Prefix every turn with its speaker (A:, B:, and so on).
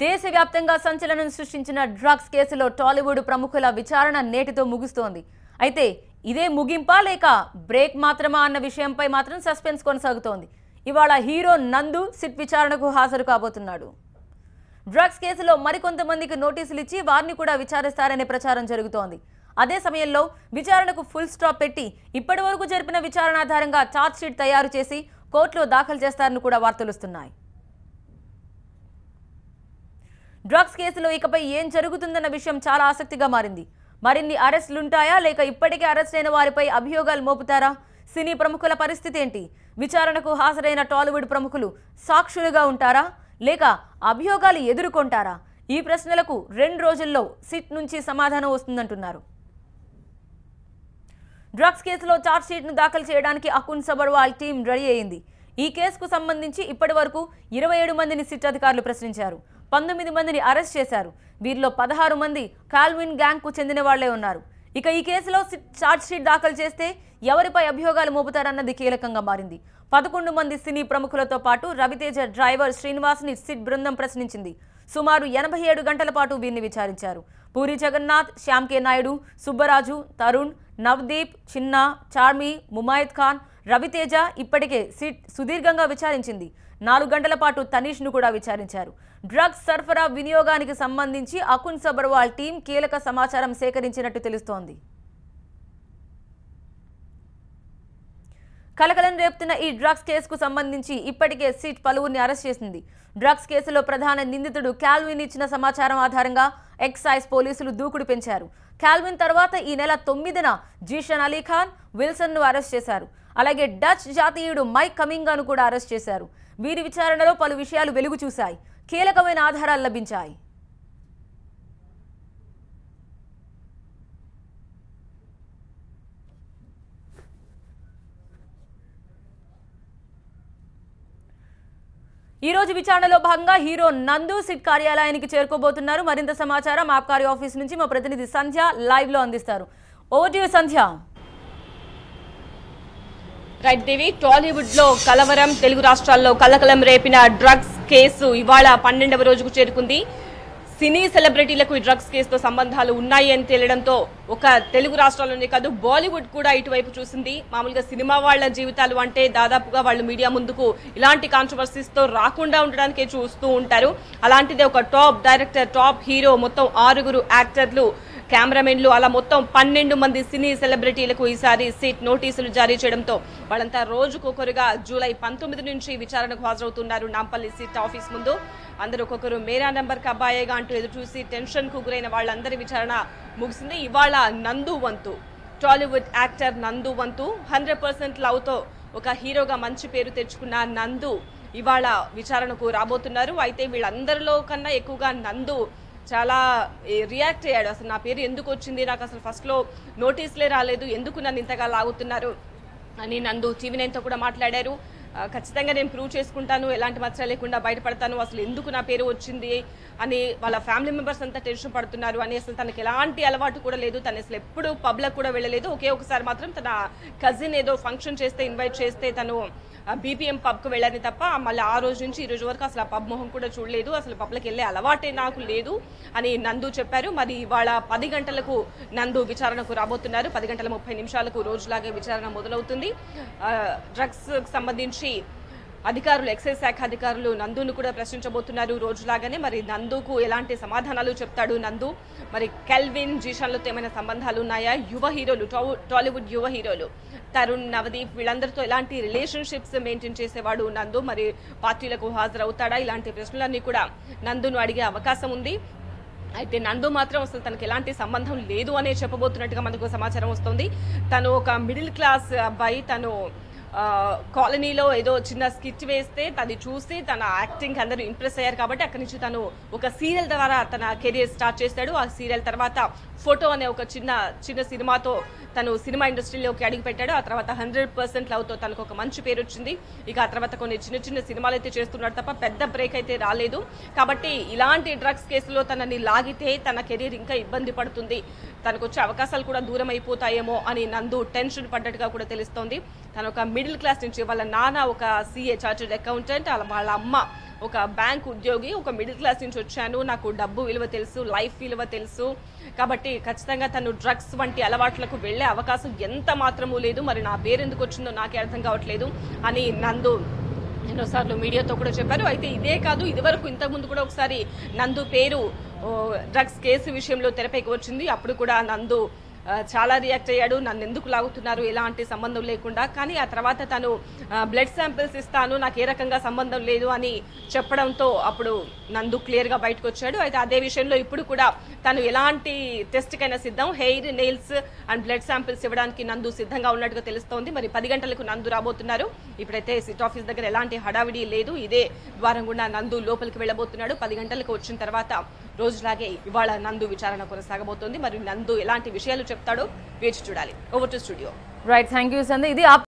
A: దేశవ్యాప్తంగా సంచలనం సృష్టించిన డ్రగ్స్ కేసులో టాలీవుడ్ ప్రముఖుల విచారణ నేటితో ముగుస్తోంది. అయితే ఇదే ముగింపా లేక బ్రేక్ మాత్రమా అన్న విషయంపై మాత్రం సస్పెన్స్ కొనసాగుతోంది. ఇవాళ హీరో నందు సిట్ విచారణకు హాజరు కాబోతున్నాడు. డ్రగ్స్ కేసులో మరికొంతమందికి నోటీసులు ఇచ్చి వారిని కూడా విచారిస్తారనే ప్రచారం జరుగుతోంది. అదే సమయంలో విచారణకు ఫుల్ స్టాప్ పెట్టి ఇప్పటివరకు జరిపిన విచారణ ఆధారంగా ఛార్జ్ షీట్ తయారు చేసి కోర్టులో దాఖలు చేస్తారని కూడా వార్తలుస్తున్నాయి. డ్రగ్స్ కేసులో ఇకపై ఏం జరుగుతుందన్న విషయం చాలా ఆసక్తిగా మారింది. మరిన్ని అరెస్టులుంటాయా లేక ఇప్పటికే అరెస్ట్ అయిన వారిపై అభియోగాలు మోపుతారా? సినీ ప్రముఖుల పరిస్థితి ఏంటి? విచారణకు హాజరైన టాలీవుడ్ ప్రముఖులు సాక్షులుగా ఉంటారా లేక అభియోగాలు ఎదుర్కొంటారా? ఈ ప్రశ్నలకు 2 రోజుల్లో సిట్ నుంచి సమాధానం వస్తుందంటున్నారు. డ్రగ్స్ కేసులో ఛార్జ్ షీట్ను దాఖలు చేయడానికి అకున్ సబర్వాల్ టీం రెడీ అయింది. ఈ కేసుకు సంబంధించి ఇప్పటి వరకు 27 మందిని సిట్ అధికారులు ప్రశ్నించారు. 19 మందిని అరెస్ట్ చేశారు. వీరిలో 16 మంది కాల్విన్ గ్యాంగ్ కు చెందిన వాళ్లే ఉన్నారు. ఇక ఈ కేసులో ఛార్జ్ షీట్ దాఖలు చేస్తే ఎవరిపై అభియోగాలు మోపుతారన్నది కీలకంగా మారింది. 11 మంది సినీ ప్రముఖులతో పాటు రవితేజ డ్రైవర్ శ్రీనివాస్ ని సిట్ బృందం ప్రశ్నించింది. సుమారు 87 గంటల పాటు వీరిని విచారించారు. పూరి జగన్నాథ్, శ్యామ్ కే నాయుడు, సుబ్బరాజు, తరుణ్, నవదీప్, చిన్నా, చార్మి, ముమాయిద్ ఖాన్, రవితేజ ఇప్పటికే సిట్ సుదీర్ఘంగా విచారించింది. 4 గంటల పాటు తనీష్ ను కూడా విచారించారు. డ్రగ్స్ సరఫరా వినియోగానికి సంబంధించి అకున్ సబర్వాల్ టీం కీలక సమాచారం సేకరించినట్టు తెలుస్తోంది. కలకలం రేపుతున్న ఈ డ్రగ్స్ కేసుకు సంబంధించి ఇప్పటికే సిట్ పలువురిని అరెస్ట్ చేసింది. డ్రగ్స్ కేసులో ప్రధాన నిందితుడు కాల్విన్ ఇచ్చిన సమాచారం ఆధారంగా ఎక్సైజ్ పోలీసులు దూకుడు పెంచారు. కాల్విన్ తర్వాత ఈ నెల 9న జీషన్ అలీ ఖాన్, విల్సన్ ను అరెస్ట్ చేశారు. అలాగే డచ్ జాతీయుడు మైక్ కమింగాను కూడా అరెస్ట్ చేశారు. వీరి విచారణలో పలు విషయాలు వెలుగు చూశాయి. కీలకమైన ఆధారాలు లభించాయి. ఈ రోజు విచారణలో భాగంగా హీరో నందు సిట్ కార్యాలయానికి చేరుకోబోతున్నారు. మరింత సమాచారం ఆబ్కారీ ఆఫీస్ నుంచి మా ప్రతినిధి సంధ్య లైవ్ లో అందిస్తారు. Over to you Sandhya.
B: Right Devi, Tollywood లో కలవరం, తెలుగు రాష్ట్రాల్లో కలకలం రేపిన డ్రగ్స్ కేసు ఇవాళ 12వ రోజుకు చేరుకుంది. సినీ సెలబ్రిటీలకు ఈ డ్రగ్స్ కేసుతో సంబంధాలు ఉన్నాయి అని తేలడంతో ఒక తెలుగు రాష్ట్రాల్లోనే కాదు బాలీవుడ్ కూడా ఇటువైపు చూసింది. మామూలుగా సినిమా వాళ్ళ జీవితాలు అంటే దాదాపుగా వాళ్ళు మీడియా ముందుకు ఇలాంటి కాంట్రవర్సీస్ తో రాకుండా ఉండడానికే చూస్తూ ఉంటారు. అలాంటిదే ఒక టాప్ డైరెక్టర్, టాప్ హీరో, మొత్తం 6 యాక్టర్లు, కెమెరామెన్లు, అలా మొత్తం 12 మంది సినీ సెలబ్రిటీలకు ఈసారి సిట్ నోటీసులు జారీ చేయడంతో వాళ్ళంతా రోజుకొకరుగా జూలై 19 నుంచి విచారణకు హాజరవుతున్నారు నాంపల్లి సిట్ ఆఫీస్ ముందు. అందరూ ఒక్కొక్కరు మేరా నంబర్ కబ్బాయేగా అంటూ ఎదురు చూసి టెన్షన్ కు గురైన వాళ్ళందరి విచారణ ముగిసింది. ఇవాళ నందు వంతు, టాలీవుడ్ యాక్టర్ నందు వంతు, 100% లవ్తో ఒక హీరోగా మంచి పేరు తెచ్చుకున్న నందు ఇవాళ విచారణకు రాబోతున్నారు. అయితే వీళ్ళందరిలో కన్నా ఎక్కువగా నందు చాలా రియాక్ట్ అయ్యాడు. అసలు నా పేరు ఎందుకు వచ్చింది, నాకు అసలు ఫస్ట్లో నోటీసులే రాలేదు, ఎందుకు నన్ను ఇంతగా లాగుతున్నారు అని నందు టీవీ9తో కూడా మాట్లాడారు. ఖచ్చితంగా నేను ప్రూవ్ చేసుకుంటాను, ఎలాంటి మచ్చ లేకుండా బయటపడతాను, అసలు ఎందుకు నా పేరు వచ్చింది అని వాళ్ళ ఫ్యామిలీ మెంబర్స్ అంతా టెన్షన్ పడుతున్నారు అని. అసలు తనకి ఎలాంటి అలవాటు కూడా లేదు, తను అసలు ఎప్పుడు పబ్లకు కూడా వెళ్ళలేదు. ఒకసారి మాత్రం తన కజిన్ ఏదో ఫంక్షన్ చేస్తే, ఇన్వైట్ చేస్తే తను బీపీఎం పబ్కు వెళ్ళని తప్ప మళ్ళీ ఆ రోజు నుంచి ఈ రోజు వరకు అసలు ఆ పబ్ మొహం కూడా చూడలేదు, అసలు పబ్లకు వెళ్ళే అలవాటే నాకు లేదు అని నందు చెప్పారు. మరి ఇవాళ 10 గంటలకు నందు విచారణకు రాబోతున్నారు. 10:30 రోజులాగే విచారణ మొదలవుతుంది. డ్రగ్స్ సంబంధించి అధికారులు, ఎక్సైజ్ శాఖ అధికారులు నందును కూడా ప్రశ్నించబోతున్నారు రోజులాగానే. మరి నందుకు ఎలాంటి సమాధానాలు చెప్తాడు నందు? మరి కెల్విన్, జీషన్లతో ఏమైనా సంబంధాలు ఉన్నాయా? యువ హీరోలు, టాలీవుడ్ యువ హీరోలు తరుణ్, నవదీప్ వీళ్ళందరితో ఎలాంటి రిలేషన్షిప్స్ మెయింటైన్ చేసేవాడు నందు? మరి పార్టీలకు హాజరవుతాడా? ఇలాంటి ప్రశ్నలన్నీ కూడా నందును అడిగే అవకాశం ఉంది. అయితే నందు మాత్రం అసలు తనకు ఎలాంటి సంబంధం లేదు అనే చెప్పబోతున్నట్టుగా మనకు సమాచారం వస్తుంది. తను ఒక మిడిల్ క్లాస్ అబ్బాయి, తను కాలనీలో ఏదో చిన్న స్కిట్ వేస్తే అది చూసి తన యాక్టింగ్ అందరూ ఇంప్రెస్ అయ్యారు కాబట్టి అక్కడి నుంచి తను ఒక సీరియల్ ద్వారా తన కెరీర్ స్టార్ట్ చేశాడు. ఆ సీరియల్ తర్వాత ఫోటో అనే ఒక చిన్న సినిమాతో తను సినిమా ఇండస్ట్రీలోకి అడుగు పెట్టాడు. ఆ తర్వాత 100% లవ్తో తనకు ఒక మంచి పేరు వచ్చింది. ఇక ఆ తర్వాత కొన్ని చిన్న సినిమాలు అయితే చేస్తున్నాడు తప్ప పెద్ద బ్రేక్ అయితే రాలేదు. కాబట్టి ఇలాంటి డ్రగ్స్ కేసులో తనని లాగితే తన కెరీర్ ఇంకా ఇబ్బంది పడుతుంది, తనకు వచ్చే అవకాశాలు కూడా దూరం అయిపోతాయేమో అని నందు టెన్షన్ పడ్డట్టుగా కూడా తెలుస్తోంది. తను ఒక మిడిల్ క్లాస్ నుంచి, వాళ్ళ నాన్న ఒక CA చార్టర్డ్ అకౌంటెంట్, వాళ్ళ అమ్మ ఒక బ్యాంక్ ఉద్యోగి, ఒక మిడిల్ క్లాస్ నుంచి వచ్చాను, నాకు డబ్బు విలువ తెలుసు, లైఫ్ విలువ తెలుసు, కాబట్టి ఖచ్చితంగా తను డ్రగ్స్ వంటి అలవాట్లకు వెళ్లే అవకాశం ఎంత మాత్రమూ లేదు, మరి నా పేరు ఎందుకు వచ్చిందో నాకే అర్థం కావట్లేదు అని నందు ఎన్నోసార్లు మీడియాతో కూడా చెప్పారు. అయితే ఇదే కాదు, ఇదివరకు ఇంతకుముందు కూడా ఒకసారి నందు పేరు డ్రగ్స్ కేసు విషయంలో తెరపైకి వచ్చింది. అప్పుడు కూడా నందు చాలా రియాక్ట్ అయ్యాడు, నన్ను ఎందుకు లాగుతున్నారు ఎలాంటి సంబంధం లేకుండా. కానీ ఆ తర్వాత తను బ్లడ్ శాంపిల్స్ ఇస్తాను, నాకు ఏ రకంగా సంబంధం లేదు అని చెప్పడంతో అప్పుడు నందు క్లియర్గా బయటకు వచ్చాడు. అయితే అదే విషయంలో ఇప్పుడు కూడా తను ఎలాంటి టెస్ట్కైనా సిద్ధం, hair, nails and blood samples ఇవ్వడానికి నందు సిద్ధంగా ఉన్నట్టుగా తెలుస్తోంది. మరి 10 గంటలకు నందు రాబోతున్నారు. ఇప్పుడైతే సిట్ ఆఫీస్ దగ్గర ఎలాంటి హడావిడి లేదు, ఇదే ద్వారం గుండా నందు లోపలికి వెళ్ళబోతున్నాడు. 10 గంటలకు వచ్చిన తర్వాత రోజులాగే ఇవాళ నందు విచారణ కొనసాగబోతోంది. మరి నందు ఎలాంటి విషయాలు చెప్తాడో వేచి చూడాలి. Over to studio.
A: Right, thank you Sandhya. ఇది